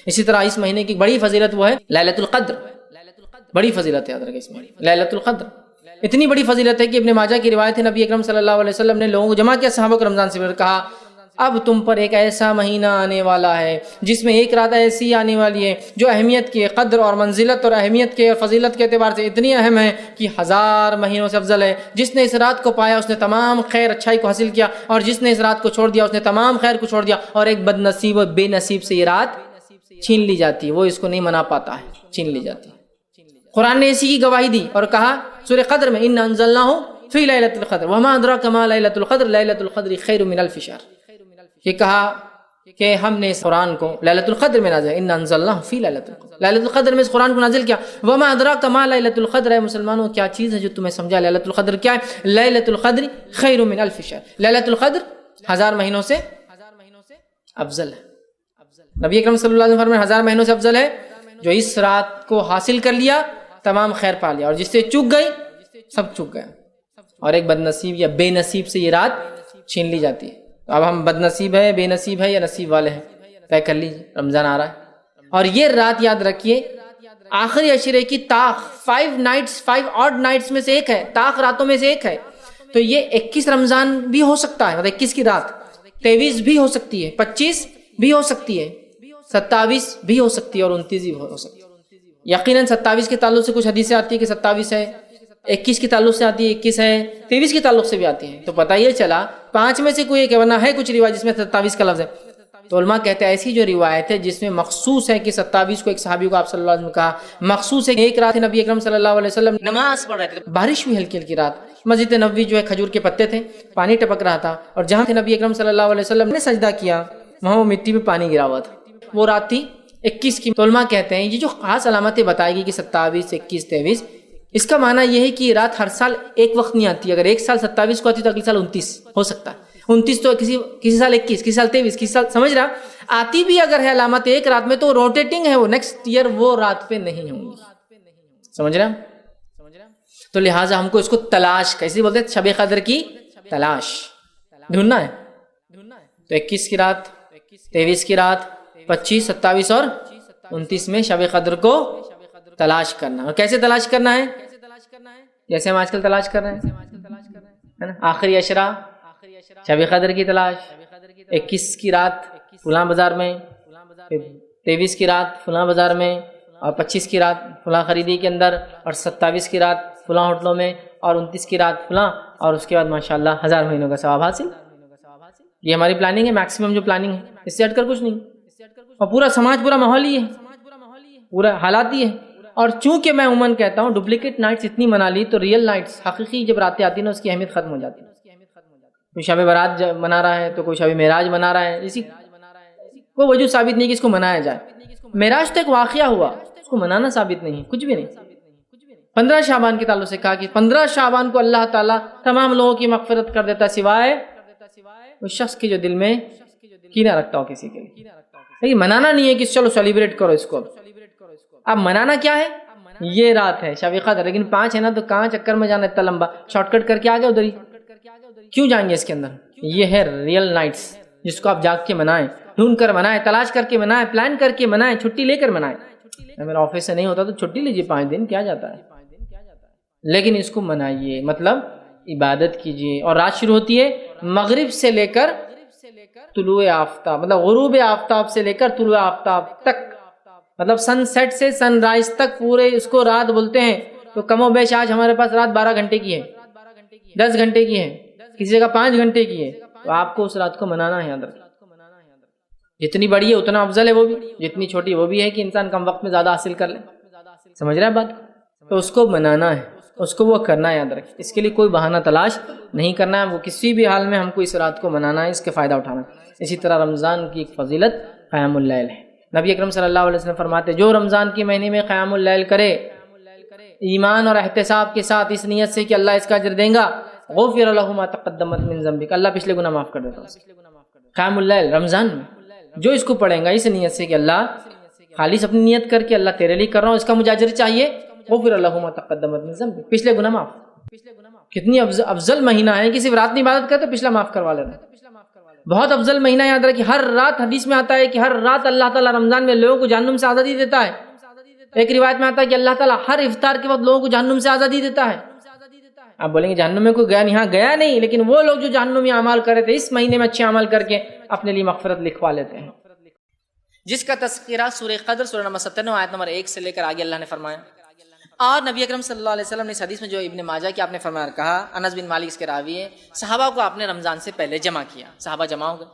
اسی طرح اس مہینے کی بڑی فضیلت وہ ہے لیلۃ القدر، بڑی فضیلت ہے یاد رکھیں اس میں لیلۃ القدر، اتنی بڑی فضیلت ہے کہ ابن ماجہ کی روایت ہے نبی اکرم صلی اللہ علیہ وسلم نے لوگوں کو جمع کیا، صحابہ کو رمضان سے پہلے کہا اب تم پر ایک ایسا مہینہ آنے والا ہے جس میں ایک رات ایسی آنے والی ہے جو اہمیت کے، قدر اور منزلت اور اہمیت کے اور فضیلت کے اعتبار سے اتنی اہم ہے کہ 1000 مہینوں سے افضل ہے۔ جس نے اس رات کو پایا اس نے تمام خیر اچھائی کو حاصل کیا، اور جس نے اس رات کو چھوڑ دیا اس نے تمام خیر کو چھوڑ دیا، اور ایک بد نصیب اور بے نصیب سے یہ رات چھین لی جاتی ہے، وہ اس کو نہیں منا پاتا ہے، چھین لی جاتی ہے۔ قرآن نے اسی کی گواہی دی اور کہا سورہ قدر میں انا انزلناہ فی لیلۃ القدر وما ادراک ما لیلۃ القدر لیلۃ القدر خیر من الف شہر، یہ کہا کہ ہم نے اس قرآن کو لیلۃ القدر میں نازل، انا انزلناہ فی لیلۃ القدر، لیلۃ القدر میں اس قرآن کو نازل کیا۔ وما ادراک ما لیلۃ القدر، اے مسلمانوں کیا چیز ہے جو تمہیں سمجھا لیلۃ القدر کیا ہے؟ لیلۃ القدر خیر من الف شہر، لیلۃ القدر 1000 مہینوں سے افضل ہے۔ نبی اکرم صلی اللہ علیہ وسلم فرمایا 1000 مہینوں سے افضل ہے جو اس رات کو حاصل کر لیا تمام خیر پا لیا، اور جس سے چک گئی سب چک گیا، اور ایک بد نصیب یا بے نصیب سے یہ رات چھین لی جاتی ہے۔ اب ہم بد نصیب ہے، بے نصیب ہے یا نصیب والے ہیں، طے کر لیجیے، رمضان آ رہا ہے۔ اور یہ رات یاد رکھیے آخری عشرے کی طاق 5 آڈ نائٹس میں سے ایک ہے، طاق راتوں میں سے ایک ہے، تو یہ 21 رمضان بھی ہو سکتا ہے، مطلب 21 کی رات 23 بھی ہو سکتی ہے، 25 بھی ہو سکتی ہے، 27 بھی ہو سکتی ہے، اور 29 بھی ہو سکتی ہے۔ یقیناً 27 کے تعلق سے کچھ حدیثیں آتی ہیں کہ 27 ہے، 21 کے تعلق سے آتی ہے 21 ہے، 23 کے تعلق سے بھی آتی ہیں، تو پتہ یہ چلا 5 میں سے کوئی ایک، ورنہ ہے کچھ روایت جس میں 27 کا لفظ ہے۔ تو علماء کہتے ہیں ایسی جو روایت ہے جس میں مخصوص ہے کہ 27 کو ایک صحابی کو آپ صلی اللہ علیہ وسلم کہا، مخصوص ہے کہ ایک رات نبی اکرم صلی اللہ علیہ وسلم نماز پڑھ رہے تھے، بارش ہوئی ہلکی ہلکی رات، مسجد نبوی جو ہے کھجور کے پتے تھے، پانی ٹپک رہا تھا، اور جہاں نبی اکرم صلی اللہ علیہ وسلم نے سجدہ کیا وہاں وہ مٹی پہ پانی گرا ہوا تھا، وہ رات تھی 21 کی۔ تو علماء کہتے ہیں یہ جو خاص علامتیں بتائے گی کہ 27 21 23، اس کا معنی یہ ہے کہ یہ رات ہر سال ایک وقت نہیں آتی، اگر ایک سال 27 کو آتی تو اگلے سال 29 ہو سکتا ہے، 29 تو کسی سال 21، کسی سال 23، کسی سال، سمجھ رہا آتی بھی اگر ہے علامت ایک رات میں تو روٹیٹنگ ہے، وہ نیکسٹ ایئر وہ رات پہ نہیں ہوں گی، سمجھ رہا۔ تو لہٰذا ہم کو اس کو تلاش، کیسے بولتے ہیں، شب قدر کی تلاش ڈھونڈنا ہے۔ تو 21 کی رات، 23 کی رات، 25 27 اور 29 میں شب قدر کو تلاش کرنا، اور کیسے تلاش کرنا ہے؟ جیسے ہم آج کل تلاش کر رہے ہیں، آخری عشرہ شب قدر کی تلاش، 21 کی رات فلاں بازار میں، 23 کی رات فلاں بازار میں، اور 25 کی رات فلاں خریدی کے اندر، اور 27 کی رات فلاں ہوٹلوں میں، اور 29 کی رات فلاں، اور اس کے بعد ماشاءاللہ 1000 مہینوں کا ثواب حاصل۔ یہ ہماری پلاننگ ہے، میکسیمم جو پلاننگ ہے، اس سے ہٹ کر کچھ نہیں، اور پورا سماج، پورا ماحول ہی ہے، پورا حالات ہی ہے۔ اور چونکہ میں عموماً کہتا ہوں ڈپلیکیٹ نائٹس اتنی منا لی تو ریئل نائٹس، حقیقی جب راتیں آتی ہیں نا اس کی اہمیت ختم ہو جاتی ہے۔ کوئی شب برات منا رہا ہے تو کوئی شب معراج منا رہا ہے، اسی کوئی وجود ثابت نہیں کہ اس کو منایا جائے۔ معراج تو ایک واقعہ ہوا، اس کو منانا ثابت نہیں ہے، کچھ بھی نہیں۔ 15 شعبان کے تعلق سے کہا کہ 15 شعبان کو اللہ تعالیٰ تمام لوگوں کی مغفرت کر دیتا سوائے اس شخص کے جو دل میں کینہ رکھتا ہو کسی کے لیے۔ لیکن منانا نہیں ہے کہ چلو سیلیبریٹ کرو اس کو۔ اب منانا کیا ہے؟ یہ رات ہے شب قدر، لیکن 5 ہے نا، تو کہاں چکر میں جانا اتنا لمبا، شارٹ کٹ کر کے آگے ادھر ہی کیوں جائیں گے اس کے اندر؟ یہ ہے ریئل نائٹس جس کو آپ جاگ کے منائیں، ڈھونڈ کر منائیں، تلاش کر کے منائیں، پلان کر کے منائیں، چھٹی لے کر منائیں۔ میرا آفس سے نہیں ہوتا تو چھٹی لیجیے 5 دن، کیا جاتا ہے، لیکن اس کو منائیے، مطلب عبادت کیجیے۔ اور رات شروع ہوتی ہے مغرب سے لے کر طلوع آفتاب، مطلب غروب آفتاب سے لے کر طلوع آفتاب تک، مطلب سن سیٹ سے سن رائز تک پورے اس کو رات بولتے ہیں۔ تو کم و بیش آج ہمارے پاس رات 12 گھنٹے کی ہے، 10 گھنٹے کی ہے، کسی جگہ 5 گھنٹے کی ہے، تو آپ کو اس رات کو منانا ہے۔ یاد رکھیں جتنی بڑی ہے اتنا افضل ہے وہ بھی، جتنی چھوٹی وہ بھی ہے کہ انسان کم وقت میں زیادہ حاصل کر لے، سمجھ رہے ہیں بات؟ تو اس کو منانا ہے، اس کو وہ کرنا ہے، یاد رکھیں۔ اس کے لیے کوئی بہانہ تلاش نہیں کرنا ہے، وہ کسی بھی حال میں ہم کو اس رات کو منانا ہے، اس کے فائدہ اٹھانا ہے۔ اسی طرح رمضان کی ایک فضیلت قیام اللیل ہے۔ نبی اکرم صلی اللہ علیہ وسلم فرماتے جو رمضان کے مہینے میں قیام اللیل کرے ایمان اور احتساب کے ساتھ، اس نیت سے کہ اللہ اس کا اجر دیں گا، غفر لہ ما تقدم من ذنبک، اللہ پچھلے گناہ معاف کر دیتا ہے۔ قیام اللیل رمضان میں جو اس کو پڑھیں گا اس نیت سے کہ اللہ خالص اپنی نیت کر کے اللہ تیرے لیے کر رہا ہوں، اس کا مجھے اجر چاہیے، غفر لہ ما تقدم من ذنبک، پچھلے گناہ معاف۔ کتنی افضل مہینہ ہے کہ صرف رات میں عبادت کرتے پچھلا معاف کروا لینا۔ بہت افضل مہینہ یاد رکھیے. ہر رات حدیث میں آتا ہے کہ ہر رات اللہ تعالیٰ رمضان میں لوگوں کو جہنم سے آزادی دیتا ہے. ایک روایت میں آتا ہے کہ اللہ تعالیٰ ہر افطار کے وقت لوگوں کو جہنم سے آزادی دیتا ہے. آپ بولیں گے جہنم میں کوئی گیا نہیں. ہاں گیا نہیں، لیکن وہ لوگ جو جہنمی اعمال کر رہے تھے اس مہینے میں اچھے اعمال کر کے اپنے لیے مغفرت لکھوا لیتے ہیں. جس کا تذکرہ سورہ قدر سورہ نمبر 97 آیت نمبر 1 سے لے کر آگے اللہ نے فرمایا. اور نبی اکرم صلی اللہ علیہ وسلم نے اس حدیث میں جو ابن ماجہ کی آپ نے فرمایا کہا، انس بن مالک اس کے راوی ہے، صحابہ کو آپ نے رمضان سے پہلے جمع کیا. صحابہ جمع ہو گئے،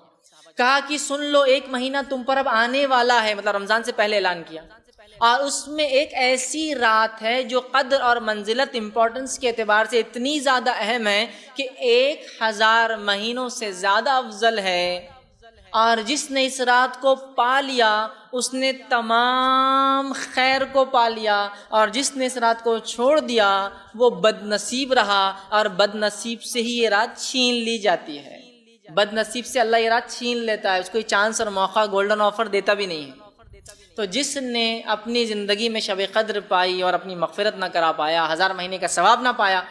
کہا کہ سن لو ایک مہینہ تم پر اب آنے والا ہے، مطلب رمضان سے پہلے اعلان کیا، اور اس میں ایک ایسی رات ہے جو قدر اور منزلت امپورٹنس کے اعتبار سے اتنی زیادہ اہم ہے کہ 1000 مہینوں سے زیادہ افضل ہے، اور جس نے اس رات کو پا لیا اس نے تمام خیر کو پا لیا، اور جس نے اس رات کو چھوڑ دیا وہ بد نصیب رہا، اور بد نصیب سے ہی یہ رات چھین لی جاتی ہے. بد نصیب سے اللہ یہ رات چھین لیتا ہے، اس کو کوئی چانس اور موقع گولڈن آفر دیتا بھی نہیں ہے. تو جس نے اپنی زندگی میں شب قدر پائی اور اپنی مغفرت نہ کرا پایا، 1000 مہینے کا ثواب نہ پایا،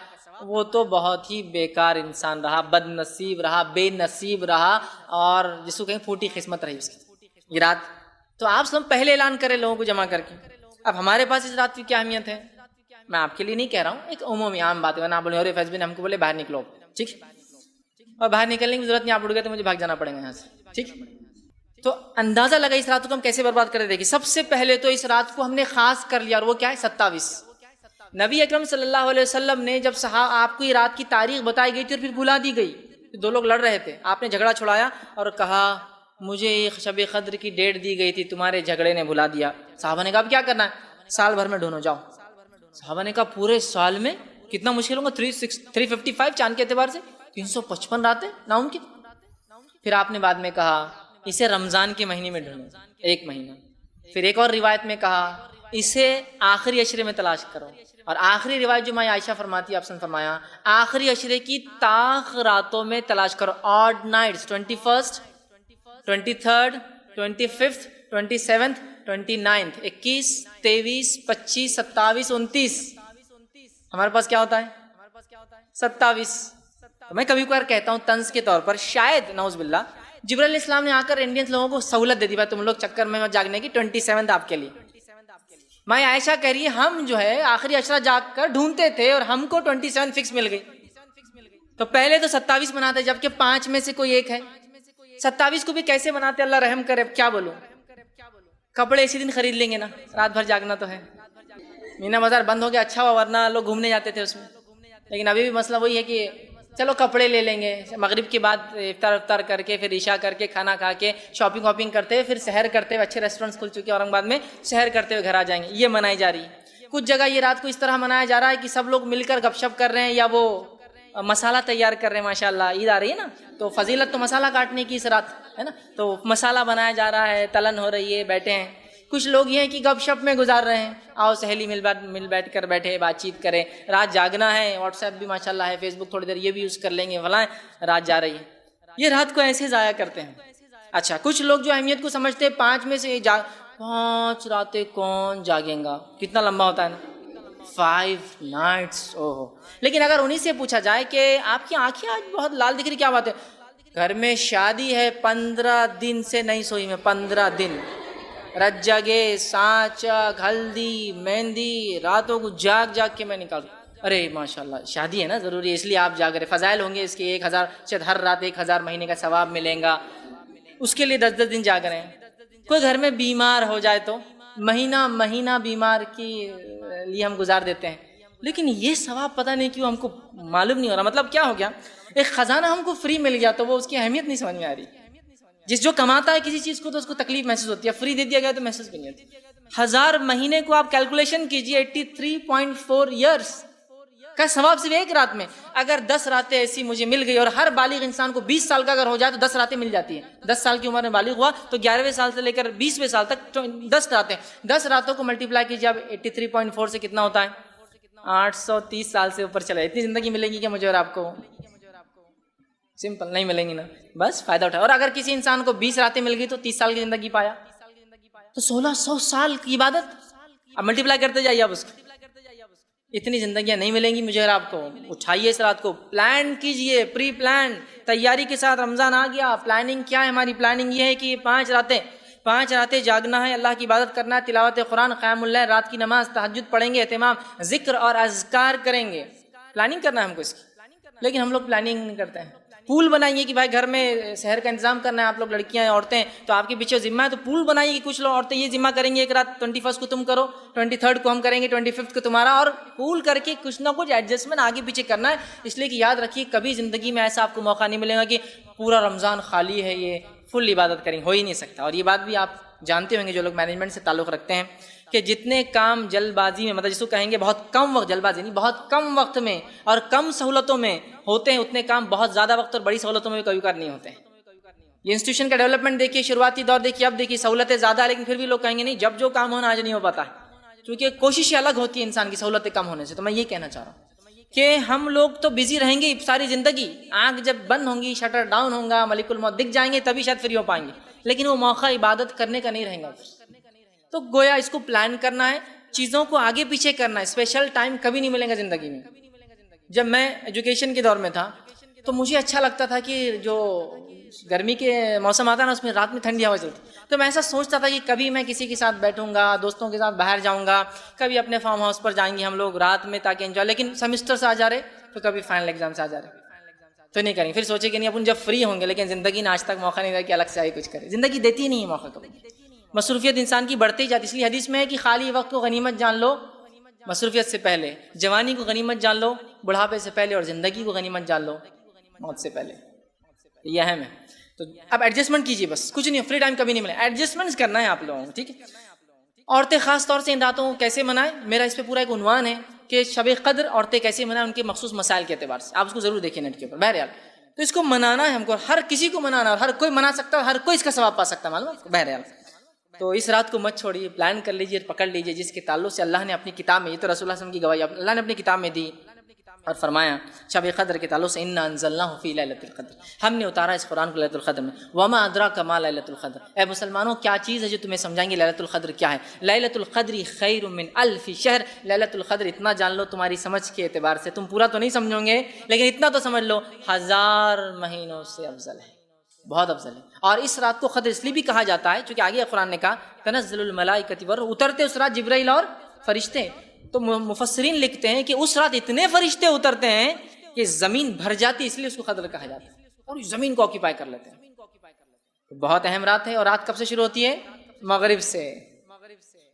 وہ تو بہت ہی بیکار انسان رہا، بد نصیب رہا، بے نصیب رہا، اور جس کو کہیں پھوٹی قسمت رہی اس کی یہ رات. تو آپ سب پہلے اعلان کریں لوگوں کو جمع کر کے. اب ہمارے پاس اس رات کی کیا اہمیت ہے، میں آپ کے لیے نہیں کہہ رہا ہوں، ایک عمومی عام بات ہے. ورنہ آپ بولے ارے فیض بن ہم کو بولے باہر نکلو، ٹھیک، اور باہر نکلنے کی ضرورت نہیں، آپ اٹھ گئے تو مجھے بھاگ جانا پڑے گا یہاں سے، ٹھیک. تو اندازہ لگا اس رات کو ہم کیسے برباد کر دیکھیں. سب سے پہلے تو اس رات کو ہم نے خاص کر لیا، اور وہ کیا ہے 27. نبی اکرم صلی اللہ علیہ وسلم نے جب آپ کو یہ رات کی تاریخ بتائی گئی تھی اور پھر بھلا دی گئی، دو لوگ لڑ رہے تھے، آپ نے جھگڑا چھڑایا اور کہا مجھے ایک شب قدر کی ڈیٹ دی گئی تھی، تمہارے جھگڑے نے بھلا دیا. صحابہ نے کہا اب کیا کرنا ہے، سال بھر میں ڈھونڈو جاؤ. صحابہ نے کہا پورے سال میں کتنا مشکل ہوگا، 355 چاند کے اعتبار سے 355 راتیں ناممکن. پھر آپ نے بعد میں کہا اسے رمضان کے مہینے میں ڈھونڈو، ایک مہینہ. پھر ایک اور روایت میں کہا اسے آخری عشرے میں تلاش کرو، اور آخری روایت جو ماں عائشہ فرماتی ہے، آپ نے فرمایا آخری عشرے کی طاق راتوں میں تلاش کرو. Odd nights 21 23 25 27 29 21 23 25 27 29. ہمارے پاس کیا ہوتا ہے 27. میں کبھی کبھار کہتا ہوں طنز کے طور پر، شاید نعوذ باللہ جبرائیل علیہ السلام نے آ کر انڈینس لوگوں کو سہولت دے دی، بھائی تم لوگ چکر میں جاگنے کی 27 آپ کے لیے. ماں عائشہ کہہ رہی ہے ہم جو ہے آخری عشرہ جاگ کر ڈھونڈتے تھے اور ہم کو 27 فکس مل گئی. تو پہلے تو 27 بناتے، جبکہ 5 میں سے کوئی ایک ہے. 27 کو بھی کیسے بناتے، اللہ رحم کرے. کیا بولوں، کپڑے اسی دن خرید لیں گے نا، رات بھر جاگنا تو ہے. مینا بازار بند ہو گیا، اچھا ہوا، ورنہ لوگ گھومنے جاتے تھے اس میں. لیکن ابھی بھی مسئلہ وہی ہے کہ چلو کپڑے لے لیں گے، مغرب کے بعد افطار کر کے پھر عشاء کر کے کھانا کھا کے شاپنگ واپنگ کرتے ہوئے پھر سحر کرتے ہوئے، اچھے ریسٹورینٹس کھل چکے اورنگ آباد میں، سحر کرتے ہوئے گھر آ جائیں گے. یہ منائی جا رہی ہے. کچھ جگہ یہ رات کو اس طرح منایا جا رہا ہے کہ سب لوگ مل کر گپ شپ کر رہے ہیں، یا وہ مسالہ تیار کر رہے ہیں. ماشاء اللہ عید آ رہی ہے نا، تو فضیلت تو مسالہ کاٹنے کی اس رات ہے نا، تو مسالہ بنایا جا رہا ہے، تلن ہو رہی ہے، بیٹھے ہیں. کچھ لوگ یہ ہیں کہ گپ شپ میں گزار رہے ہیں، آؤ سہیلی مل بیٹھ کر بیٹھے بات چیت کریں. رات جاگنا ہے، واٹس ایپ بھی ماشاءاللہ ہے، فیس بک تھوڑی دیر یہ بھی یوز کر لیں گے، فلاں رات جا رہی ہے. یہ رات کو ایسے ضائع کرتے ہیں. اچھا کچھ لوگ جو اہمیت کو سمجھتے ہیں 5 میں سے 5 راتیں کون جاگیں گا، کتنا لمبا ہوتا ہے نا، 5 نائٹس. اوہ، لیکن اگر انہی سے پوچھا جائے کہ آپ کی آنکھیں آج بہت لال دکھ رہی، کیا بات ہے، گھر میں شادی ہے، 15 دن سے نہیں سوئی میں، 15 دن رت جگے، سانچا، ہلدی، مہندی، راتوں کو جاگ کے میں نکالوں. ارے ماشاءاللہ شادی ہے نا، ضروری ہے اس لیے آپ جاگ رہے. فضائل ہوں گے اس کے 1000، شاید ہر رات 1000 مہینے کا ثواب ملیں گا، اس کے لیے 10 دن جاگ رہے ہیں. کوئی گھر میں بیمار ہو جائے تو مہینہ بیمار کی لیے ہم گزار دیتے ہیں. لیکن یہ ثواب پتہ نہیں کیوں ہم کو معلوم نہیں ہو رہا. مطلب کیا ہو گیا، ایک خزانہ ہم کو فری مل گیا تو وہ اس کی اہمیت نہیں سمجھ میں آ رہی. جس جو کماتا ہے کسی چیز کو تو اس کو تکلیف محسوس ہوتی ہے، فری دے دیا گیا تو محسوس بھی نہیں ہوتی. 1000 مہینے کو آپ کیلکولیشن کیجئے، 83.4 ایئرس کا ثواب صرف ایک رات میں. اگر 10 راتیں ایسی مجھے مل گئی، اور ہر بالغ انسان کو 20 سال کا اگر ہو جائے تو 10 راتیں مل جاتی ہیں. 10 سال کی عمر میں بالغ ہوا تو 11ویں سال سے لے کر 20ویں سال تک 10 راتیں، 10 راتوں کو ملٹیپلائی کیجئے. اب 83.4 سے کتنا ہوتا ہے، 830 سال سے اوپر چلا. اتنی زندگی ملے گی کیا مجھے اور آپ کو؟ سمپل نہیں ملیں گی نا، بس فائدہ اٹھا. اور اگر کسی انسان کو 20 راتیں مل گئی تو 30 سال کی زندگی پایا، تو 1600 سال کی عبادت. اب ملٹیپلائی کرتے جائیے اب اس کو. اتنی زندگیاں نہیں ملیں گی مجھے اور آپ کو. اٹھائیے اس رات کو, پلان کیجئے, پری پلان, تیاری کے ساتھ. رمضان آ گیا, پلاننگ کیا ہے ہماری؟ پلاننگ یہ ہے کہ 5 راتیں جاگنا ہے, اللہ کی عبادت کرنا ہے, تلاوت قرآن, قیام اللیل, رات کی نماز, تہجد پڑھیں گے, اہتمام, ذکر اور اذکار کریں گے. پلاننگ کرنا ہے ہم کو اس کی, لیکن ہم لوگ پلاننگ نہیں کرتے ہیں. پول بنائیے کہ بھائی گھر میں سحر کا انتظام کرنا ہے, آپ لوگ لڑکیاں ہیں, عورتیں, تو آپ کے پیچھے ذمہ ہے, تو پول بنائیے کہ کچھ لوگ عورتیں یہ ذمہ کریں گے ایک رات 21 کو تم کرو, 23 کو ہم کریں گے, 25 کو تمہارا, اور پول کر کے کچھ نہ کچھ ایڈجسٹمنٹ آگے پیچھے کرنا ہے. اس لیے کہ یاد رکھیے کبھی زندگی میں ایسا آپ کو موقع نہیں ملے گا کہ پورا رمضان خالی ہے, یہ فل عبادت کریں, ہو ہی نہیں سکتا. اور یہ بات بھی آپ جانتے ہوں گے جو لوگ مینجمنٹ سے تعلق رکھتے ہیں کہ جتنے کام جلد بازی میں, مطلب جس کو کہیں گے بہت کم وقت, جلد بازی نہیں, بہت کم وقت میں اور کم سہولتوں میں ہوتے ہیں, اتنے کام بہت زیادہ وقت اور بڑی سہولتوں میں کبھی نہیں ہوتے ہیں. یہ انسٹیٹیوشن کا ڈیولپمنٹ دیکھیے, شروعاتی دور دیکھیے, اب دیکھیے سہولتیں زیادہ ہے, لیکن پھر بھی لوگ کہیں گے نہیں, جب جو کام ہونا آج نہیں ہو پاتا ہے, کیونکہ کوششیں الگ ہوتی ہے انسان کی سہولتیں کم ہونے سے. تو میں یہ کہنا چاہ رہا ہوں کہ ہم لوگ تو بزی رہیں گے ساری زندگی, آنکھ جب بند ہوں گی, شٹر ڈاؤن ہوگا, ملک الموت دکھ جائیں گے, تبھی شاید فری ہو پائیں گے, لیکن وہ موقع عبادت کرنے کا نہیں رہے گا. تو گویا اس کو پلان کرنا ہے, چیزوں کو آگے پیچھے کرنا ہے. اسپیشل ٹائم کبھی نہیں ملے گا زندگی میں. جب میں ایجوکیشن کے دور میں تھا تو مجھے اچھا لگتا تھا کہ جو گرمی کے موسم آتا ہے نا, اس میں رات میں ٹھنڈی ہوا چلتی, تو میں ایسا سوچتا تھا کہ کبھی میں کسی کے ساتھ بیٹھوں گا, دوستوں کے ساتھ باہر جاؤں گا, کبھی اپنے فارم ہاؤس پر جائیں گے ہم لوگ رات میں تاکہ انجوائے. لیکن سیمسٹر سے آ جا رہے تو کبھی فائنل ایگزام سے آ جا رہے تو نہیں کریں. پھر سوچے کہ نہیں اپن جب فری ہوں گے, لیکن زندگی نے آج تک موقع نہیں دیا کہ الگ سے آئی کچھ کرے. زندگی دیتی ہی نہیں ہے موقع کبھی. مصروفیت انسان کی بڑھتی جاتی, اس لیے حدیث میں ہے کہ خالی وقت کو غنیمت جان لو مصروفیت سے پہلے, جوانی کو غنیمت جان لو بڑھاپے سے پہلے, اور زندگی کو غنیمت جان لو موت سے پہلے. یہ اہم ہے. تو اب ایڈجسٹمنٹ کیجیے, بس کچھ نہیں, فری ٹائم کبھی نہیں ملے, ایڈجسٹمنٹ کرنا ہے آپ لوگوں کو, ٹھیک ہے. عورتیں خاص طور سے ان راتوں کو کیسے منائیں, میرا اس پہ پورا ایک عنوان ہے کہ شب قدر عورتیں کیسے منائیں, ان کے مخصوص مسائل کے اعتبار سے. آپ اس کو ضرور دیکھیں نیٹ کے اوپر. بہرحال تو اس کو منانا ہے ہم کو, ہر کسی کو منانا, اور ہر کوئی منا سکتا ہے, ہر کوئی اس کا ثواب پا سکتا ہے, معلوم ہے. بہرحال تو اس رات کو مت چھوڑیے, پلان کر لیجیے, پکڑ لیجیے, جس کے تعلق سے اللہ نے اپنی کتاب میں, یہ تو رسول اللہ صلی اللہ علیہ وسلم کی گواہی اللہ نے اپنی کتاب میں دی اور فرمایا شب قدر کے تعلق سے, انا انزلناہ فی لیلۃ القدر, ہم نے اتارا اس قرآن کو لیلۃ القدر میں. وما ادراک ما لیلۃ القدر, اے مسلمانوں کیا چیز ہے جو تمہیں سمجھائیں گے لیلۃ القدر کیا ہے. لیلۃ القدر خیر من الف شہر, لیلۃ القدر اتنا جان لو تمہاری سمجھ کے اعتبار سے, تم پورا تو نہیں سمجھو گے لیکن اتنا تو سمجھ لو, 1000 مہینوں سے افضل ہے, بہت افضل ہے. اور اس رات کو قدر اس لیے بھی کہا جاتا ہے چونکہ آگے قرآن نے کہا تنزل الملائکۃ والروح, اترتے اس رات جبرائیل اور فرشتے. تو مفسرین لکھتے ہیں کہ اس رات اتنے فرشتے اترتے ہیں کہ زمین بھر جاتی, اس لیے اس کو قدر کہا جاتا ہے, اور زمین کو آکیپائی کر لیتے ہیں. بہت اہم رات ہے. اور رات کب سے شروع ہوتی ہے؟ مغرب سے,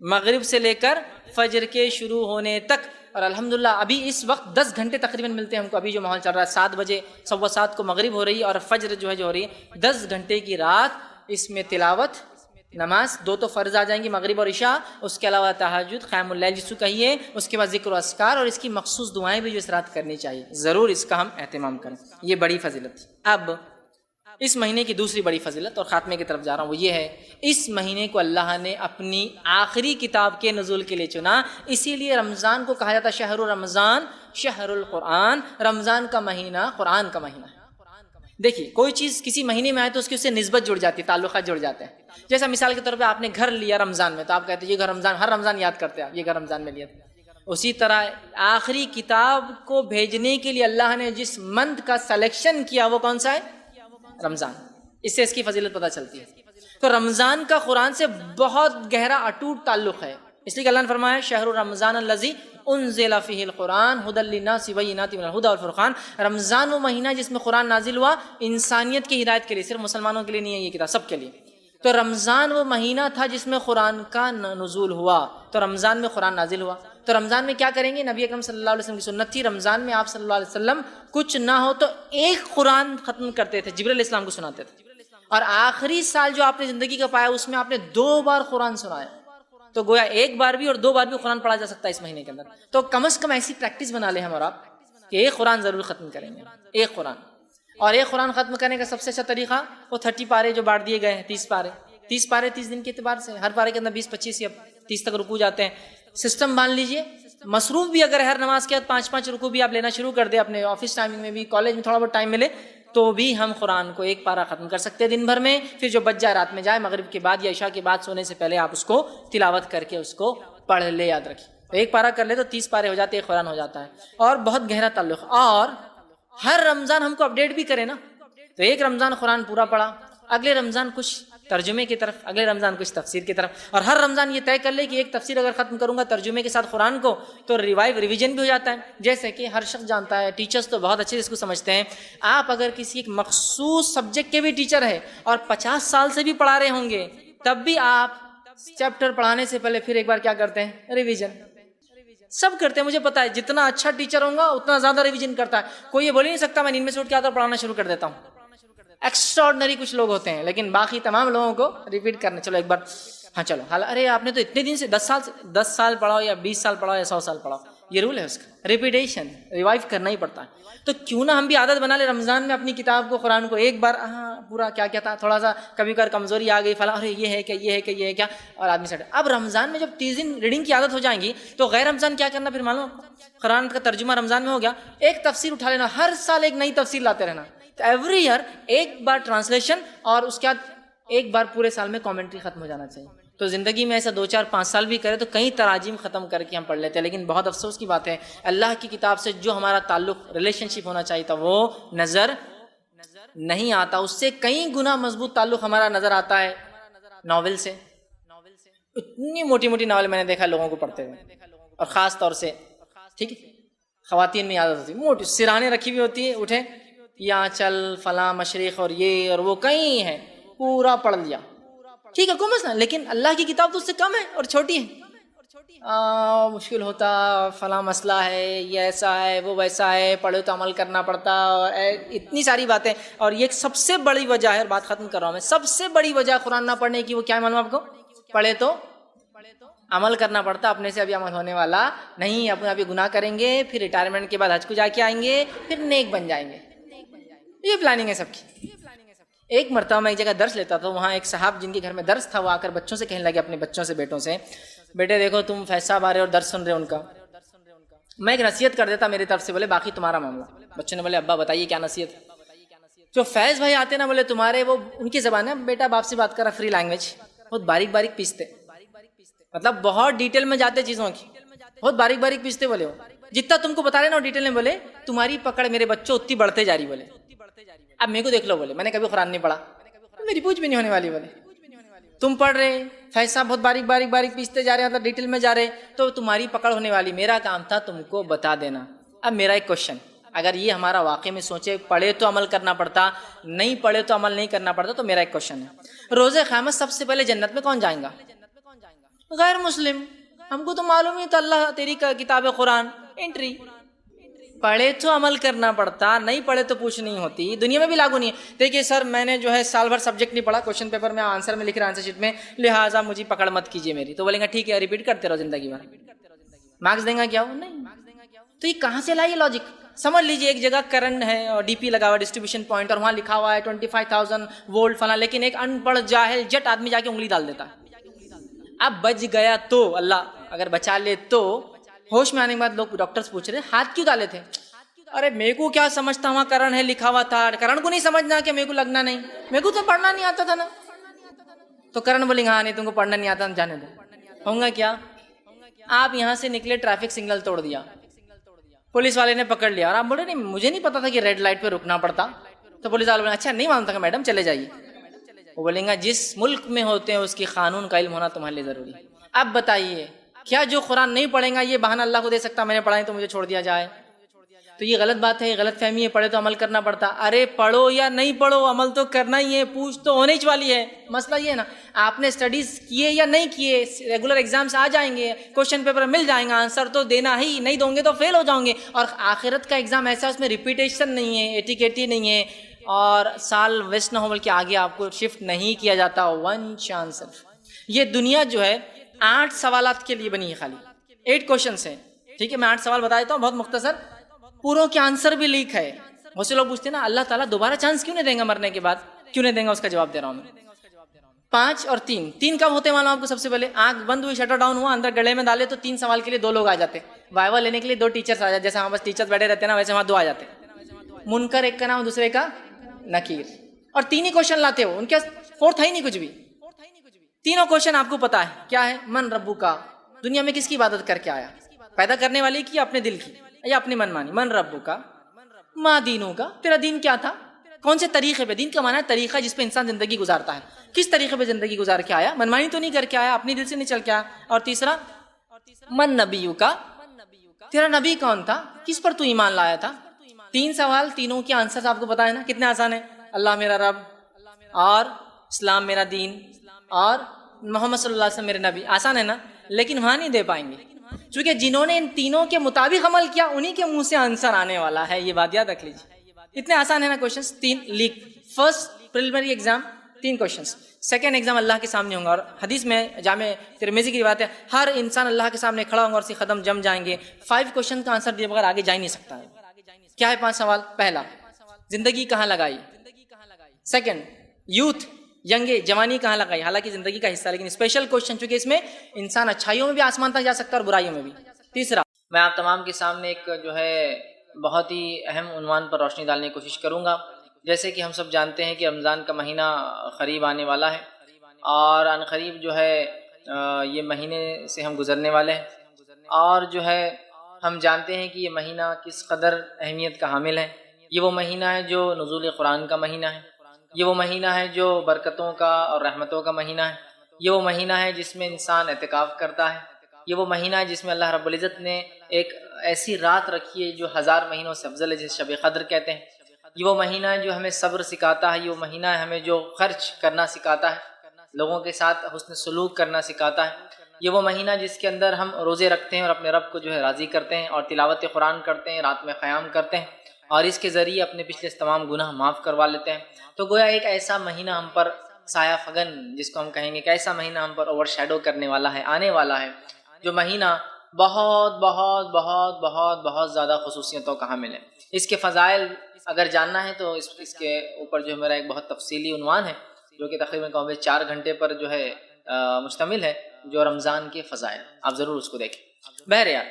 مغرب سے لے کر فجر کے شروع ہونے تک. اور الحمدللہ ابھی اس وقت 10 گھنٹے تقریباً ملتے ہیں ہم کو. ابھی جو ماحول چل رہا ہے 7 بجے 7:15 کو مغرب ہو رہی ہے, اور فجر جو ہے جو ہو رہی ہے 10 گھنٹے کی رات. اس میں تلاوت, نماز 2 تو فرض آ جائیں گی, مغرب اور عشاء, اس کے علاوہ تہجد, قیام اللیل جس کو کہیے, اس کے بعد ذکر و اذکار, اور اس کی مخصوص دعائیں بھی جو اس رات کرنی چاہیے. ضرور اس کا ہم اہتمام کریں, یہ بڑی فضیلت. اب اس مہینے کی دوسری بڑی فضیلت, اور خاتمے کی طرف جا رہا ہوں, وہ یہ ہے اس مہینے کو اللہ نے اپنی آخری کتاب کے نزول کے لیے چنا. اسی لیے رمضان کو کہا جاتا ہے شہر رمضان شہر القرآن, رمضان کا مہینہ قرآن کا مہینہ ہے. دیکھیے کوئی چیز کسی مہینے میں آئے تو اس کی اس سے نسبت جڑ جاتی ہے, تعلقات جڑ جاتے ہیں. جیسا مثال کے طور پہ آپ نے گھر لیا رمضان میں, تو آپ کہتے ہیں یہ گھر رمضان, ہر رمضان یاد کرتے ہیں آپ, یہ گھر رمضان میں لیا تھا. اسی طرح آخری کتاب کو بھیجنے کے لیے اللہ نے جس منتھ کا سلیکشن کیا وہ کون سا ہے؟ رمضان. اس سے اس کی فضیلت پتہ چلتی ہے. تو رمضان کا قرآن سے بہت گہرا اٹوٹ تعلق ہے, اس لیے کہ اللہ نے فرمایا شہر رمضان الذی انزل فیہ القرآن ھدی للناس وبینات من الھدی والفرقان. رمضان وہ مہینہ جس میں قرآن نازل ہوا انسانیت کی ہدایت کے لیے, صرف مسلمانوں کے لیے نہیں ہے یہ کتاب, سب کے لیے. تو رمضان وہ مہینہ تھا جس میں قرآن کا نزول ہوا, تو رمضان میں قرآن نازل ہوا. تو رمضان میں کیا کریں گے؟ نبی اکرم صلی اللہ علیہ وسلم کی سنت تھی, رمضان میں آپ صلی اللہ علیہ وسلم کچھ نہ ہو تو ایک قرآن ختم کرتے تھے, جبریل علیہ السلام کو سناتے تھے. اور آخری سال جو آپ نے زندگی کا پایا اس میں آپ نے 2 بار قرآن سنایا. تو گویا 1 بار بھی اور 2 بار بھی قرآن پڑھا جا سکتا ہے اس مہینے کے اندر. تو کم از کم ایسی پریکٹس بنا لیں ہم اور آپ کہ ایک قرآن ضرور ختم کریں گے, ایک قرآن. اور ایک قرآن ختم کرنے کا سب سے اچھا طریقہ وہ 30 پارے جو بانٹ دیے گئے ہیں, 30 پارے 30 دن کے اعتبار سے, ہر پارے کے اندر 20-25 یا 30 تک رکوع جاتے ہیں. سسٹم مان لیجئے. مصروف بھی اگر ہر نماز کے بعد 5 رکوع بھی آپ لینا شروع کر دیں, اپنے آفس ٹائمنگ میں بھی, کالج میں تھوڑا بہت ٹائم ملے, تو بھی ہم قرآن کو 1 پارہ ختم کر سکتے ہیں دن بھر میں. پھر جو بچ جائے رات میں جائے, مغرب کے بعد یا عشاء کے بعد سونے سے پہلے آپ اس کو تلاوت کر کے اس کو پڑھ لے. یاد رکھیں تو ایک پارہ کر لے تو 30 پارے ہو جاتے، ایک قرآن ہو جاتا ہے، اور بہت گہرا تعلق. اور ہر رمضان ہم کو اپڈیٹ بھی کرے نا، تو ایک رمضان قرآن پورا پڑھا، اگلے رمضان کچھ ترجمے کی طرف، اگلے رمضان کچھ تفسیر کی طرف، اور ہر رمضان یہ طے کر لے کہ ایک تفسیر اگر ختم کروں گا ترجمے کے ساتھ قرآن کو تو ریویژن بھی ہو جاتا ہے. جیسے کہ ہر شخص جانتا ہے، ٹیچرز تو بہت اچھے اس کو سمجھتے ہیں، آپ اگر کسی ایک مخصوص سبجیکٹ کے بھی ٹیچر ہے اور 50 سال سے بھی پڑھا رہے ہوں گے، تب بھی آپ چیپٹر پڑھانے سے پہلے پھر ایک بار کیا کرتے ہیں؟ ریویژن. سب کرتے ہیں، مجھے پتا ہے جتنا اچھا ٹیچر ہوں گا اتنا زیادہ ریویژن کرتا ہے. کوئی یہ بول ہی نہیں سکتا میں نیند میں سے اٹھ کے آتا اور پڑھانا شروع کر دیتا ہوں. ایکسٹراڈنری کچھ لوگ ہوتے ہیں، لیکن باقی تمام لوگوں کو ریپیٹ کرنا. چلو ایک بار، ہاں چلو، ارے آپ نے تو اتنے دن سے 10 سال پڑھاؤ یا 20 سال پڑھاؤ یا 100 سال پڑھاؤ، یہ رول ہے اس کا، ریپیٹیشن، ریوائیو کرنا ہی پڑتا ہے. تو کیوں نہ ہم بھی عادت بنا لیں رمضان میں اپنی کتاب کو، قرآن کو ایک بار پورا کیا کیا تھا، تھوڑا سا کبھی کبھار کمزوری آ گئی فلاں، ارے یہ ہے کیا، یہ ہے کیا، یہ ہے کیا، اور آدمی سیٹ. اب رمضان میں جب 30 دن ریڈنگ کی عادت ہو جائیں گی تو غیر رمضان کیا کرنا پھر معلوم؟ قرآن کا ترجمہ رمضان میں ہو گیا، ایک تفسیر اٹھا لینا، ہر سال ایک نئی تفسیر لاتے رہنا. تو ایوری ایئر ایک بار ٹرانسلیشن، اور اس کے بعد ایک بار پورے سال میں کامنٹری ختم ہو جانا چاہیے. تو زندگی میں ایسا 2 4 5 سال بھی کرے تو کئی تراجیم ختم کر کے ہم پڑھ لیتے ہیں. لیکن بہت افسوس کی بات ہے، اللہ کی کتاب سے جو ہمارا تعلق، ریلیشن شپ ہونا چاہیے تھا وہ نظر نہیں آتا. اس سے کئی گنا مضبوط تعلق ہمارا نظر آتا ہے ناول سے. اتنی موٹی موٹی ناول میں نے دیکھا لوگوں کو پڑھتے ہوئے، اور خاص طور سے ٹھیک ہے خواتین میں عادت ہوتی ہے، موٹی سرانے رکھی ہوئی ہوتی ہے، اٹھے یا چل فلاں مشرق اور یہ اور وہ کئی ہے، پورا پڑھ لیا. ٹھیک ہے کوئی مسئلہ، لیکن اللہ کی کتاب تو اس سے کم ہے اور چھوٹی ہے. مشکل ہوتا، فلاں مسئلہ ہے، یہ ایسا ہے، وہ ویسا ہے، پڑھے تو عمل کرنا پڑتا، اور اتنی ساری باتیں. اور یہ سب سے بڑی وجہ ہے، اور بات ختم کر رہا ہوں میں، سب سے بڑی وجہ قرآن نہ پڑھنے کی وہ کیا ہے معلوم آپ کو؟ پڑھے تو عمل کرنا پڑتا، اپنے سے ابھی عمل ہونے والا نہیں. اپنے ابھی گناہ کریں گے، پھر ریٹائرمنٹ کے بعد حج کو جا کے آئیں گے، پھر نیک بن جائیں گے. یہ پلاننگ ہے سب کی. ایک مرتبہ میں ایک جگہ درس لیتا تھا، وہاں ایک صاحب جن کے گھر میں درس تھا، وہ آ کر بچوں سے کہنے لگے، اپنے بچوں سے، بیٹوں سے، بیٹے دیکھو تم فیض صاحب آ رہے اور درس سن رہے ان کا، میں ایک نصیحت کر دیتا میری طرف سے، بولے باقی تمہارا معاملہ. بچوں نے بولے ابا بتائیے کیا نصیحت ہے. جو فیض بھائی آتے نا، بولے تمہارے وہ ان کی زبان ہے، بیٹا باپ سے بات کر رہا، فری لینگویج، بہت باریک باریک پیستے، مطلب بہت ڈیٹیل میں جاتے چیزوں کی، بہت باریک باریک پیستے. بولے وہ جتنا تم کو بتا رہے نا ڈیٹیل میں، بولے تمہاری پکڑ میرے بچوں اتنی بڑھتے جا رہی. بولے اب میرے کو دیکھ لو، بولے میں نے کبھی قرآن نہیں پڑھا، میری پوچھ بھی نہیں ہونے والی. بولے تم پڑھ رہے فیض صاحب بہت باریک باریک باریک پیستے جا رہے، مطلب ڈیٹیل میں جا رہے، تو تمہاری پکڑ ہونے والی. میرا کام تھا تم کو بتا دینا. اب میرا ایک کوشچن، اگر یہ ہمارا واقعے میں سوچے، پڑھے تو عمل کرنا پڑتا، نہیں پڑھے تو عمل نہیں کرنا پڑتا، تو میرا ایک کوشچن ہے، روز قیامت سب سے پہلے جنت میں کون جائیں گا؟ غیر مسلم. ہم کو تو معلوم نہیں تھا اللہ تیری کتاب قرآن انٹری. پڑھے تو عمل کرنا پڑتا، نہیں پڑھے تو پوچھ نہیں ہوتی. دنیا میں بھی لاگو نہیں ہے. دیکھیے سر میں نے جو ہے سال بھر سبجیکٹ نہیں پڑھا، کوشچن پیپر میں آنسر میں لکھ رہا آنسر شیٹ میں، لہٰذا مجھے پکڑ مت کیجیے میری. تو بولیں گا ٹھیک ہے ریپیٹ کرتے رہو زندگی بھر، مارکس دیں گا کیا؟ نہیں. تو یہ کہاں سے لائیے لاجک؟ سمجھ لیجیے ایک جگہ کرنٹ ہے اور ڈی پی لگا ہوا ڈسٹریبیوشن پوائنٹ، اور وہاں لکھا ہوا ہے 25,000 وولٹ فلاں، لیکن ایک ان پڑھ جاہل جٹ آدمی جا کے انگلی ڈال دیتا. اب بچ گیا تو اللہ اگر بچا لے تو. ہوش میں آنے کے بعد لوگ ڈاکٹرز پوچھ رہے ہاتھ کیوں ڈالے تھے؟ ارے میرے کو کیا سمجھتا، وہاں کرن ہے لکھا ہوا تھا، کرن کو نہیں سمجھنا کہ میرے کو لگنا نہیں، میرے کو تو پڑھنا نہیں آتا تھا نا. تو کرن بولیں ہاں نہیں تم کو پڑھنا نہیں آتا، جانے دو. ہوگا کیا؟ آپ یہاں سے نکلے ٹریفک سگنل توڑ دیا، پولیس والے نے پکڑ لیا، اور آپ بولے نہیں مجھے نہیں پتا تھا کہ ریڈ لائٹ پہ رکنا پڑتا. تو پولیس والے بولے اچھا نہیں مانتا کہ میڈم چلے جائیے. وہ بولیں گا جس ملک میں ہوتے ہیں اس کی قانون کا علم ہونا تمہارے لیے ضروری ہے. اب بتائیے کیا جو قرآن نہیں پڑھیں گا یہ بہانہ اللہ کو دے سکتا میں نے پڑھا نہیں تو مجھے چھوڑ دیا جائے؟ تو یہ غلط بات ہے، یہ غلط فہمی ہے، پڑھے تو عمل کرنا پڑتا. ارے پڑھو یا نہیں پڑھو عمل تو کرنا ہی ہے، پوچھ تو ہونے ہی والی ہے. مسئلہ یہ ہے نا آپ نے اسٹڈیز کیے یا نہیں کیے، ریگولر ایگزامس آ جائیں گے، کوشچن پیپر مل جائیں گا، آنسر تو دینا ہی، نہیں دوں گے تو فیل ہو جاؤں گے. اور آخرت کا ایگزام ایسا اس میں ریپیٹیشن نہیں ہے، ایٹیکیٹی نہیں ہے، اور سال ویسٹ نہ ہو بلکہ آگے آپ کو شفٹ نہیں کیا جاتا، ون چانس صرف. یہ دنیا جو ہے 8 سوالات کے لیے بنی ہے، خالی 8 کوشچنس ہیں. ٹھیک ہے میں 8 سوال بتا دیتا ہوں بہت مختصر، پوروں کے آنسر بھی لیک ہے. بہت سے لوگ پوچھتے ہیں نا اللہ تعالیٰ دوبارہ چانس کیوں نہیں دیں گا مرنے کے بعد؟ کیوں نہیں دیں گا اس کا جواب دے رہا ہوں میں. 5 اور 3 کب ہوتے ہیں معلوم آپ کو؟ سب سے پہلے آنکھ بند ہوئی، شٹر ڈاؤن ہوا، اندر گلے میں ڈالے تو 3 سوال کے لیے 2 لوگ آ جاتے. وائوا لینے کے لیے 2 ٹیچرس آ جاتے، جیسے ہم بس ٹیچرس بیٹھے رہتے ہیں نا ویسے وہاں 2 آ جاتے. منکر ایک کا نام دوسرے کا نکیر، اور 3 ہی کوشچن لاتے ہو، ان کے 4تھ ہے ہی نہیں کچھ بھی. تینوں کوشچن آپ کو پتا ہے کیا ہے؟ من ربو کا، دنیا میں کس کی عبادت کر کے آیا؟ پیدا کرنے والے کی یا اپنے دل کی یا اپنی من مانی؟ من ربو کا ما دینوں کا، تیرا دین کیا تھا؟ کون سے طریقے پہ؟ دین کا معنی ہے طریقہ جس پہ انسان زندگی گزارتا ہے. کس طریقے پہ زندگی گزار کے آیا؟ منمانی تو نہیں کر کے آیا، اپنی دل سے نہیں چل کے آیا. اور تیسرا من نبیوں کا، تیرا نبی کون تھا؟ کس پر تو ایمان لایا تھا؟ 3 سوال، تینوں کے آنسر آپ کو پتا ہے نا کتنے آسان ہیں. اللہ میرا رب، اور اسلام میرا دین، اور محمد صلی اللہ علیہ وسلم میرے نبی. آسان ہے نا؟ لیکن وہاں نہیں دے پائیں گے، چونکہ جنہوں نے ان تینوں کے مطابق عمل کیا انہی کے منہ سے آنسر آنے والا ہے. یہ بات یاد رکھ لیجیے. اتنے آسان ہے نا کوشچنس. 3 لیک، first preliminary exam 3 questions, second exam اللہ کے سامنے ہوں گا. اور حدیث میں جامع ترمذی کی روایت ہے ہر انسان اللہ کے سامنے کھڑا ہوں گا اور اس کے قدم جم جائیں گے. 5 کوشچن کا آنسر دیے بغیر آگے جا ہی نہیں سکتا ہے. کیا ہے 5 سوال؟ پہلا، زندگی کہاں لگائی؟ سیکنڈ، یوتھ ینگ جوانی کہاں لگائی؟ حالانکہ زندگی کا حصہ لیکن اسپیشل کوشچن، چونکہ اس میں انسان اچھائیوں میں بھی آسمان تک جا سکتا ہے اور برائیوں میں بھی. تیسرا، میں آپ تمام کے سامنے ایک جو ہے بہت ہی اہم عنوان پر روشنی ڈالنے کی کوشش کروں گا. جیسے کہ ہم سب جانتے ہیں کہ رمضان کا مہینہ قریب آنے والا ہے، اور ان قریب جو ہے یہ مہینے سے ہم گزرنے والے ہیں. اور جو ہے ہم جانتے ہیں کہ یہ مہینہ کس قدر اہمیت کا حامل ہے. یہ وہ مہینہ ہے جو نزول قرآن کا مہینہ ہے. یہ وہ مہینہ ہے جو برکتوں کا اور رحمتوں کا مہینہ ہے. یہ وہ مہینہ ہے جس میں انسان اعتکاف کرتا ہے. یہ وہ مہینہ ہے جس میں اللہ رب العزت نے ایک ایسی رات رکھی ہے جو 1000 مہینوں سے افضل ہے، جسے شب قدر کہتے ہیں. یہ وہ مہینہ ہے جو ہمیں صبر سکھاتا ہے. یہ وہ مہینہ ہے ہمیں جو خرچ کرنا سکھاتا ہے، لوگوں کے ساتھ حسن سلوک کرنا سکھاتا ہے. یہ وہ مہینہ جس کے اندر ہم روزے رکھتے ہیں اور اپنے رب کو جو ہے راضی کرتے ہیں، اور تلاوت قرآن کرتے ہیں، رات میں قیام کرتے ہیں، اور اس کے ذریعے اپنے پچھلے تمام گناہ معاف کروا لیتے ہیں. تو گویا ایک ایسا مہینہ ہم پر سایہ فگن، جس کو ہم کہیں گے کہ ایسا مہینہ ہم پر اوور شیڈو کرنے والا ہے، آنے والا ہے، جو مہینہ بہت بہت بہت بہت بہت زیادہ خصوصیتوں کا حامل ہے. اس کے فضائل اگر جاننا ہے تو اس کے اوپر جو میرا ایک بہت تفصیلی عنوان ہے، جو کہ تقریباً 4 گھنٹے پر جو ہے مشتمل ہے، جو رمضان کے فضائل. آپ ضرور اس کو دیکھیں. بہرحال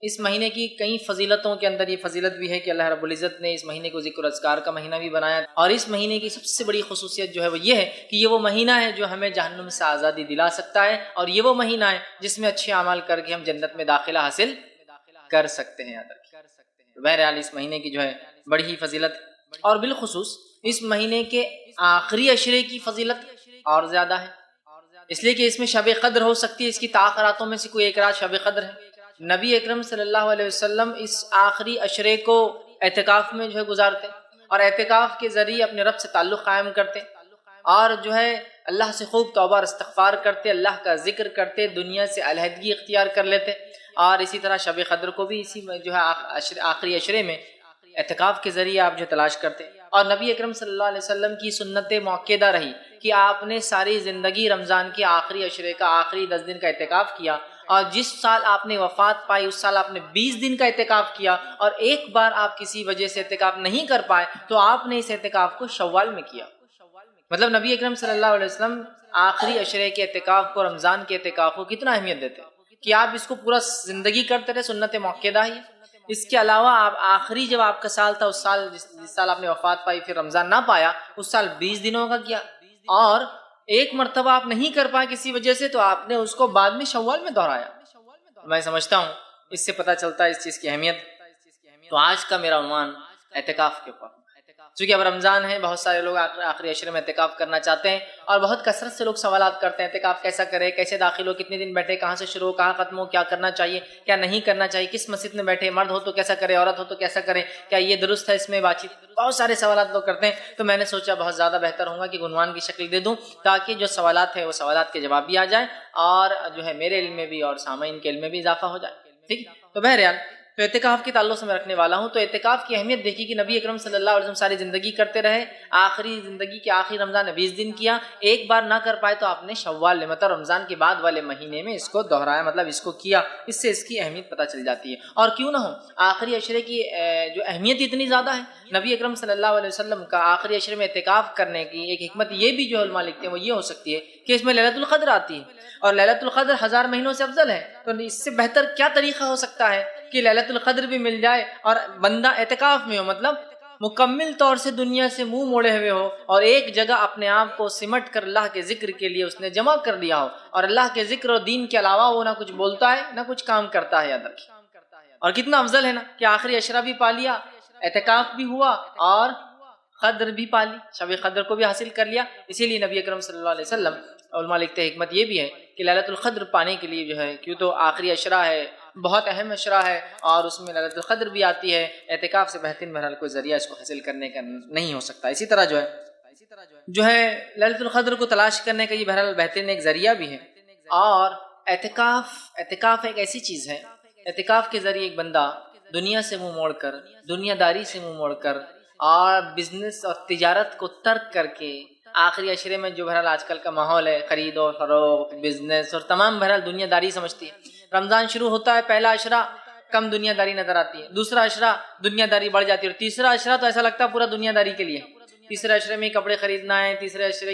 اس مہینے کی کئی فضیلتوں کے اندر یہ فضیلت بھی ہے کہ اللہ رب العزت نے اس مہینے کو ذکر و اذکار کا مہینہ بھی بنایا. اور اس مہینے کی سب سے بڑی خصوصیت جو ہے وہ یہ ہے کہ یہ وہ مہینہ ہے جو ہمیں جہنم سے آزادی دلا سکتا ہے، اور یہ وہ مہینہ ہے جس میں اچھے اعمال کر کے ہم جنت میں داخلہ حاصل کر سکتے ہیں. بہرحال اس مہینے کی جو ہے بڑی ہی فضیلت، اور بالخصوص اس مہینے کے آخری عشرے کی فضیلت اور زیادہ ہے، اس لیے کہ اس میں شب قدر ہو سکتی ہے. اس کی تاخراتوں میں سے کوئی ایک رات شب قدر ہے. نبی اکرم صلی اللہ علیہ وسلم اس آخری عشرے کو اعتکاف میں جو ہے گزارتے، اور اعتکاف کے ذریعے اپنے رب سے تعلق قائم کرتے، اور جو ہے اللہ سے خوب توبہ اور استغفار کرتے، اللہ کا ذکر کرتے، دنیا سے علیحدگی اختیار کر لیتے. اور اسی طرح شب قدر کو بھی اسی جو ہے آخری عشرے میں اعتکاف کے ذریعے آپ جو تلاش کرتے. اور نبی اکرم صلی اللہ علیہ وسلم کی سنت موقدہ رہی کہ آپ نے ساری زندگی رمضان کے آخری عشرے کا آخری 10 دن کا اعتکاف کیا، اور جس سال آپ نے وفات پائی اس سال آپ نے 20 دن کا اعتکاف کیا، اور ایک بار آپ کسی وجہ سے اعتکاف نہیں کر پائے تو آپ نے اس اعتکاف کو شوال میں کیا. مطلب نبی اکرم صلی اللہ علیہ وسلم آخری عشرے کے اعتکاف کو، رمضان کے اعتکاف کو کتنا اہمیت دیتے کہ آپ اس کو پورا زندگی کرتے رہے. سنت موقدہ ہی. اس کے علاوہ آپ آخری جب آپ کا سال تھا، اس سال جس سال آپ نے وفات پائی پھر رمضان نہ پایا، اس سال 20 دنوں کا کیا، اور ایک مرتبہ آپ نہیں کر پائے کسی وجہ سے تو آپ نے اس کو بعد میں شوال میں دہرایا. میں سمجھتا ہوں اس سے پتہ چلتا ہے اس چیز کی اہمیت. تو آج کا میرا عنوان اعتکاف کے اوپر، چونکہ اب رمضان ہے، بہت سارے لوگ آخری عشرے میں اعتکاف کرنا چاہتے ہیں، اور بہت کثرت سے لوگ سوالات کرتے ہیں اعتکاف کیسا کرے، کیسے داخل ہو، کتنے دن بیٹھے، کہاں سے شروع ہو، کہاں ختم ہو، کیا کرنا چاہیے، کیا نہیں کرنا چاہیے، کس مسجد میں بیٹھے، مرد ہو تو کیسا کرے، عورت ہو تو کیسا کرے، کیا یہ درست ہے، اس میں بات چیت. بہت سارے سوالات لوگ کرتے ہیں. تو میں نے سوچا بہت زیادہ بہتر ہوگا کہ عنوان کی شکل دے دوں تاکہ جو سوالات ہیں وہ سوالات کے جواب بھی آ جائیں، اور جو ہے میرے علم میں بھی اور سامعین کے علم میں بھی اضافہ ہو جائے. ٹھیک. تو بہرحال تو اعتکاف کے تعلق سے میں رکھنے والا ہوں. تو اعتکاف کی اہمیت دیکھی کہ نبی اکرم صلی اللہ علیہ وسلم ساری زندگی کرتے رہے، آخری زندگی کے آخری رمضان میں 20 دن کیا، ایک بار نہ کر پائے تو آپ نے شوال میں، مطلب رمضان کے بعد والے مہینے میں اس کو دہرایا، مطلب اس کو کیا. اس سے اس کی اہمیت پتہ چل جاتی ہے. اور کیوں نہ ہو، آخری عشرے کی جو اہمیت اتنی زیادہ ہے، نبی اکرم صلی اللہ علیہ وسلم کا آخری عشرے میں اعتکاف کرنے کی ایک حکمت یہ بھی جو علماء لکھتے ہیں وہ یہ ہو سکتی ہے کہ اس میں لیلۃ القدر آتی ہے، اور لیلۃ القدر 1000 مہینوں سے افضل ہے. تو اس سے بہتر کیا طریقہ ہو سکتا ہے کہ لیلۃ القدر بھی مل جائے اور بندہ اعتکاف میں ہو. مطلب مکمل طور سے دنیا سے منہ موڑے ہوئے ہو اور ایک جگہ اپنے آپ کو سمٹ کر اللہ کے ذکر کے لیے اس نے جمع کر لیا ہو، اور اللہ کے ذکر اور دین کے علاوہ وہ نہ کچھ بولتا ہے نہ کچھ کام کرتا ہے، یاد رکھیے۔ اور کتنا افضل ہے نا کہ آخری عشرہ بھی پا لیا، اعتکاف بھی ہوا اور قدر بھی پا لی، شب قدر کو بھی حاصل کر لیا۔ اسی لیے نبی اکرم صلی اللہ علیہ وسلم، علماء لکھتے ہیں حکمت یہ بھی ہے کہ لیلۃ القدر پانے کے لیے جو ہے، کیوں تو آخری عشرہ ہے، بہت اہم عشرہ ہے، اور اس میں لیلۃ القدر بھی آتی ہے، اعتکاف سے بہترین بہرحال کوئی ذریعہ اس کو حاصل کرنے کا نہیں ہو سکتا۔ اسی طرح جو ہے لیلۃ القدر کو تلاش کرنے کا یہ بہرحال بہترین ایک ذریعہ بھی ہے۔ اور اعتکاف ایک ایسی چیز ہے، اعتکاف کے ذریعے ایک بندہ دنیا سے منہ موڑ کر، دنیا داری سے منہ موڑ کر، اور بزنس اور تجارت کو ترک کر کے، آخری عشرے میں جو بہرحال آج کل کا ماحول ہے، خرید و فروخت، بزنس اور تمام بہرحال دنیا داری سمجھتی ہے۔ رمضان شروع ہوتا ہے، پہلا عشرہ کم دنیا داری نظر آتی ہے، دوسرا عشرہ دنیا داری بڑھ جاتی ہے، اور تیسرا عشرہ تو ایسا لگتا ہے پورا دنیا داری کے لیے۔ تیسرے عشرے میں کپڑے خریدنا ہے، تیسرے عشرے